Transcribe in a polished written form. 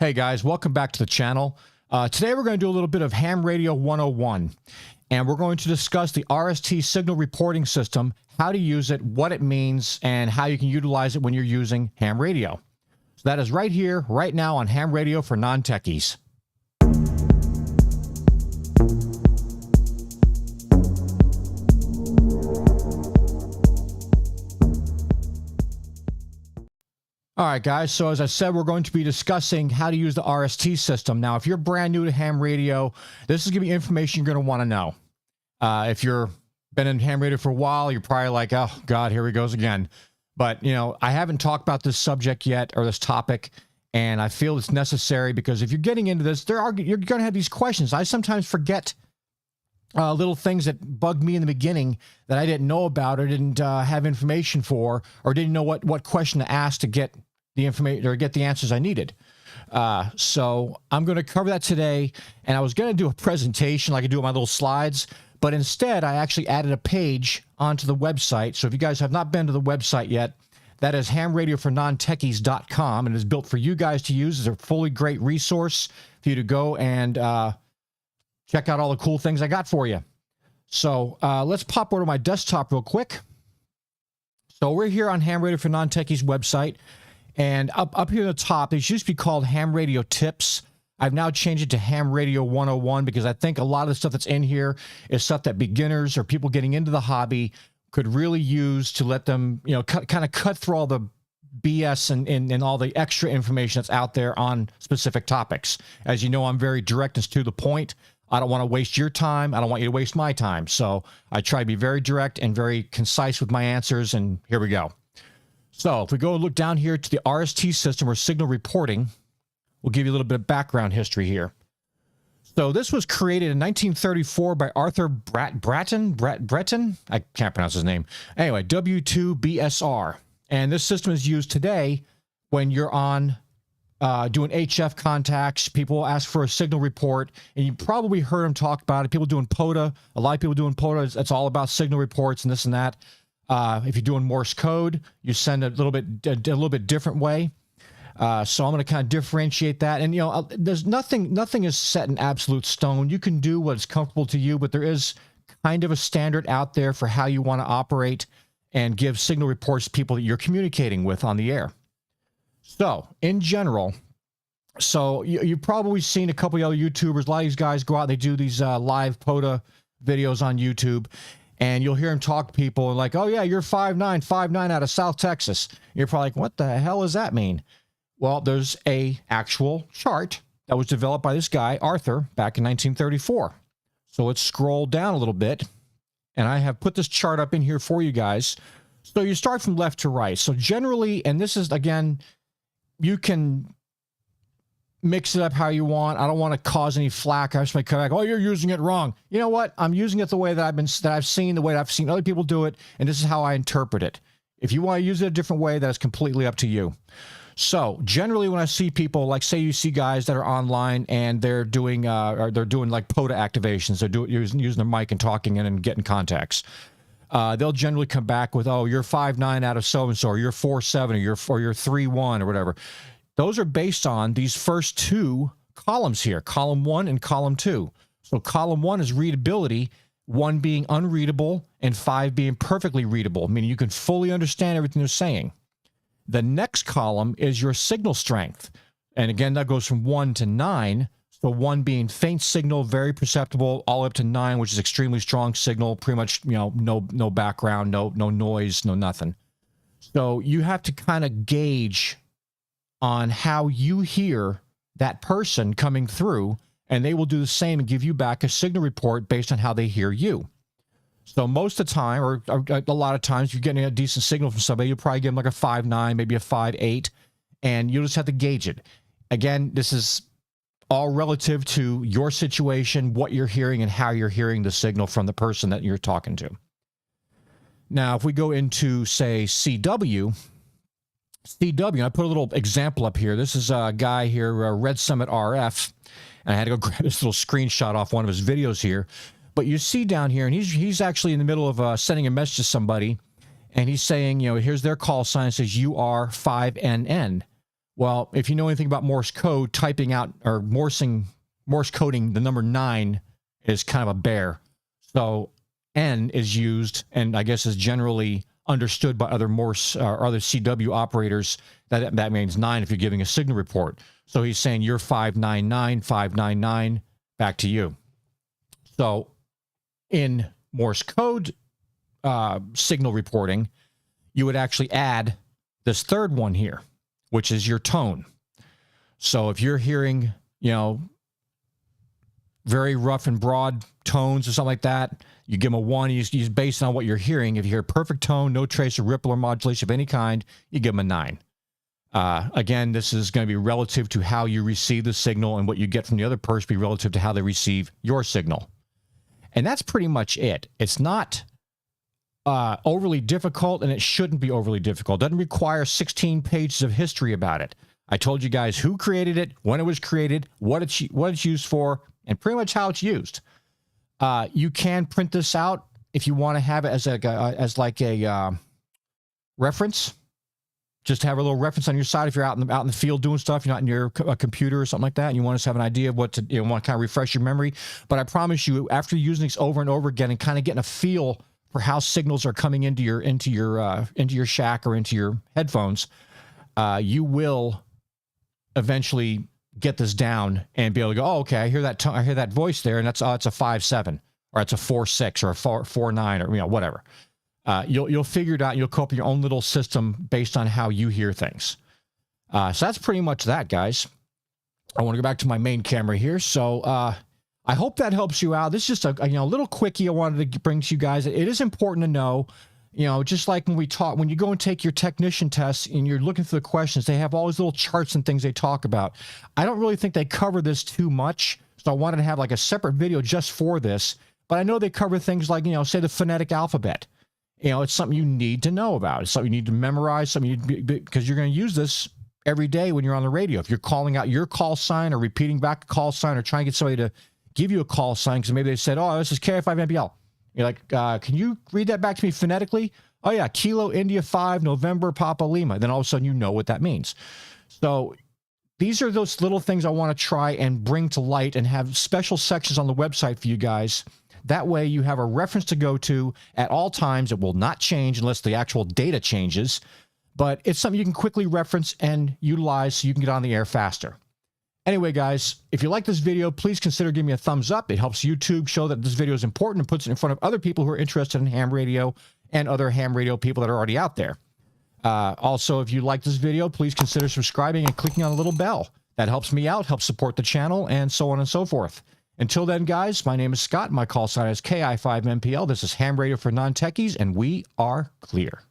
Hey guys, welcome back to the channel. Today we're going to do a little bit of ham radio 101, and we're going to discuss the RST Signal Reporting System, how to use it, what it means, and how you can utilize it when you're using ham radio. So that is right here, right now on Ham Radio for Non-Techies. All right, guys, so as I said, we're going to be discussing how to use the RST system. Now, if you're brand new to ham radio, this is going to be information you're going to want to know. If you're been in ham radio for a while, you're probably like, oh, God, here he goes again. But, you know, I haven't talked about this subject yet, or this topic, and I feel it's necessary because if you're getting into this, you're going to have these questions. I sometimes forget little things that bugged me in the beginning that I didn't know about or didn't have information for, or didn't know what question to ask to get the information or get the answers I needed. So I'm going to cover that today, and I was going to do a presentation like I do on my little slides, but instead I actually added a page onto the website. So if you guys have not been to the website yet, that is hamradiofornontechies.com, and it is built for you guys to use. It's a fully great resource for you to go and check out all the cool things I got for you. So let's pop over to my desktop real quick. So we're here on Ham Radio for Non-Techies website, and up here at the top, it used to be called Ham Radio Tips. I've now changed it to Ham Radio 101 because I think a lot of the stuff that's in here is stuff that beginners or people getting into the hobby could really use to let them, you know, kind of cut through all the BS and all the extra information that's out there on specific topics. As you know, I'm very direct and to the point. I don't want to waste your time. I don't want you to waste my time. So I try to be very direct and very concise with my answers, and here we go. So if we go and look down here to the RST system or signal reporting, we'll give you a little bit of background history here. So this was created in 1934 by Arthur Breton. I can't pronounce his name. Anyway, W2BSR. And this system is used today when you're on doing HF contacts. People will ask for a signal report, and you probably heard them talk about it. People doing POTA, a lot of people doing POTA, it's all about signal reports and this and that. If you're doing Morse code, you send a little bit different way. So I'm going to kind of differentiate that. And, you know, there's nothing is set in absolute stone. You can do what's comfortable to you, but there is kind of a standard out there for how you want to operate and give signal reports to people that you're communicating with on the air. So in general, so you've probably seen a couple of other YouTubers. A lot of these guys go out and they do these live POTA videos on YouTube, and you'll hear them talk to people and like, oh yeah, you're 5'9" out of South Texas. And you're probably like, what the hell does that mean? Well, there's a actual chart that was developed by this guy, Arthur, back in 1934. So let's scroll down a little bit, and I have put this chart up in here for you guys. So you start from left to right. So generally, and this is, again, you can mix it up how you want. I don't want to cause any flack. I just may come back, oh, you're using it wrong. You know what? I'm using it the way that I've seen, the way I've seen other people do it, and this is how I interpret it. If you want to use it a different way, that's completely up to you. So generally, when I see people, like say you see guys that are online and they're doing like POTA activations, they're using their mic and talking in and getting contacts. They'll generally come back with, oh, you're 5'9" out of so-and-so, or you're 4'7", or you're 3'1", or whatever. Those are based on these first two columns here, column 1 and column 2. So column 1 is readability, 1 being unreadable, and 5 being perfectly readable, meaning you can fully understand everything they're saying. The next column is your signal strength. And again, that goes from 1 to 9. So 1 being faint signal, very perceptible, all up to 9, which is extremely strong signal, pretty much, you know, no background, no noise, no nothing. So you have to kind of gauge on how you hear that person coming through, and they will do the same and give you back a signal report based on how they hear you. So most of the time, or a lot of times, if you're getting a decent signal from somebody, you'll probably give them like a 5'9", maybe a 5'8", and you'll just have to gauge it. Again, this is all relative to your situation, what you're hearing, and how you're hearing the signal from the person that you're talking to. Now, if we go into, say, CW, I put a little example up here. This is a guy here, Red Summit RF, and I had to go grab this little screenshot off one of his videos here. But you see down here, and he's actually in the middle of sending a message to somebody, and he's saying, you know, here's their call sign. It says UR5NN. Well, if you know anything about Morse code, typing out or Morse coding the number 9 is kind of a bear. So N is used, and I guess is generally understood by other Morse or other CW operators that means 9 if you're giving a signal report. So he's saying you're 599, 599, back to you. So in Morse code signal reporting, you would actually add this third one here, which is your tone. So if you're hearing, you know, very rough and broad tones or something like that, you give them a 1. You based on what you're hearing. If you hear perfect tone, no trace of ripple or modulation of any kind, you give them a 9. Again, this is going to be relative to how you receive the signal, and what you get from the other person be relative to how they receive your signal. And that's pretty much it. It's not overly difficult, and it shouldn't be overly difficult. It doesn't require 16 pages of history about it. I told you guys who created it, when it was created, what it's used for, and pretty much how it's used. You can print this out if you want to have it as a reference. Just have a little reference on your side if you're out in the field doing stuff, you're not in your computer or something like that, and you want us to have an idea of what to, you know, want to kind of refresh your memory. But I promise you, after using this over and over again and kind of getting a feel for how signals are coming into your shack or into your headphones, you will eventually get this down and be able to go, oh, okay, I hear that voice there, and that's it's a 5-7 or it's a 4-6 or a 4-9 or, you know, whatever. You'll figure it out. And you'll come up with your own little system based on how you hear things. So that's pretty much that, guys. I want to go back to my main camera here. So I hope that helps you out. This is just a little quickie I wanted to bring to you guys. It is important to know, you know, just like when you go and take your technician tests and you're looking for the questions, they have all these little charts and things they talk about. I don't really think they cover this too much, so I wanted to have like a separate video just for this. But I know they cover things like, you know, say the phonetic alphabet. You know, it's something you need to know about. It's something you need to memorize, something because you're going to use this every day when you're on the radio. If you're calling out your call sign or repeating back a call sign or trying to get somebody to give you a call sign because maybe they said, oh, this is KI5MPL. You're like, can you read that back to me phonetically? Oh, yeah, Kilo India 5, November, Papa Lima. Then all of a sudden you know what that means. So these are those little things I want to try and bring to light and have special sections on the website for you guys. That way you have a reference to go to at all times. It will not change unless the actual data changes, but it's something you can quickly reference and utilize so you can get on the air faster. Anyway, guys, if you like this video, please consider giving me a thumbs up. It helps YouTube show that this video is important and puts it in front of other people who are interested in ham radio and other ham radio people that are already out there. Also, if you like this video, please consider subscribing and clicking on the little bell. That helps me out, helps support the channel, and so on and so forth. Until then, guys, my name is Scott. My call sign is KI5MPL. This is Ham Radio for Non-Techies, and we are clear.